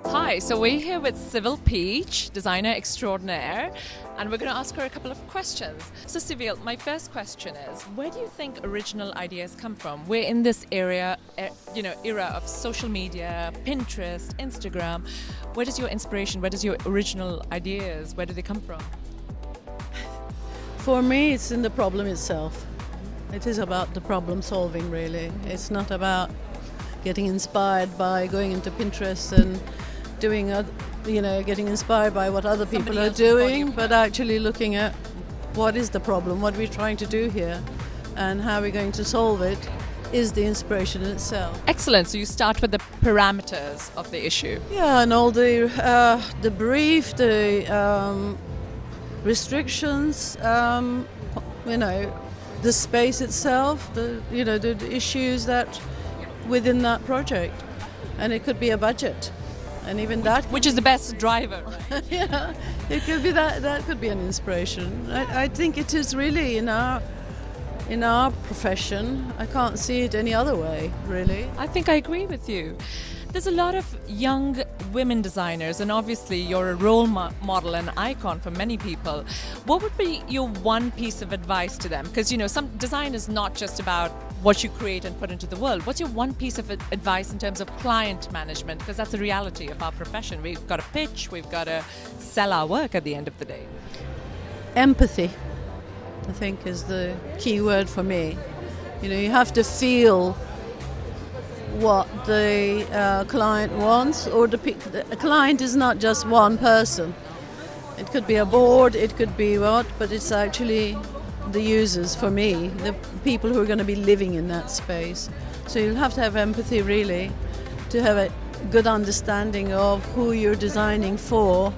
Hi, so we're here with Sevil Peach, designer extraordinaire, and we're going to ask her a couple of questions. So Sevil, my first question is, where do you think original ideas come from? We're in this era of social media, Pinterest, Instagram. Where does your inspiration, where does your original ideas, where do they come from? For me, it's in the problem itself. It is about the problem solving, really. It's not about getting inspired by going into Pinterest and doing, getting inspired by what other people are doing, but actually looking at what is the problem, what we're trying to do here, and how we're going to solve it is the inspiration in itself. Excellent. So you start with the parameters of the issue. Yeah, and all the brief, the restrictions, the space itself, the issues that within that project, and it could be a budget, and even that, which is the best driver. Right? Yeah, it could be that could be an inspiration. I think it is really in our profession. I can't see it any other way, really. I think I agree with you. There's a lot of young women designers, and obviously you're a role model and icon for many people. What would be your one piece of advice to them? Because, some design is not just about what you create and put into the world. What's your one piece of advice in terms of client management? Because that's the reality of our profession. We've got to pitch, we've got to sell our work at the end of the day. Empathy, I think, is the key word for me. You have to feel what the client wants, or the client is not just one person. It could be a board, it could be but it's actually the users, for me, the people who are going to be living in that space. So you'll have to have empathy, really, to have a good understanding of who you're designing for,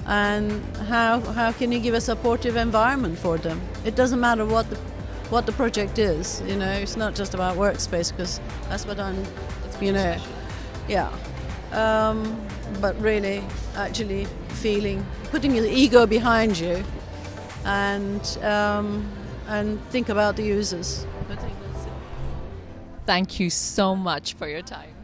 and how can you give a supportive environment for them. It doesn't matter what the project is, it's not just about workspace, because that's what I'm, but really actually putting your ego behind you, and think about the users. I think that's it. Thank you so much for your time.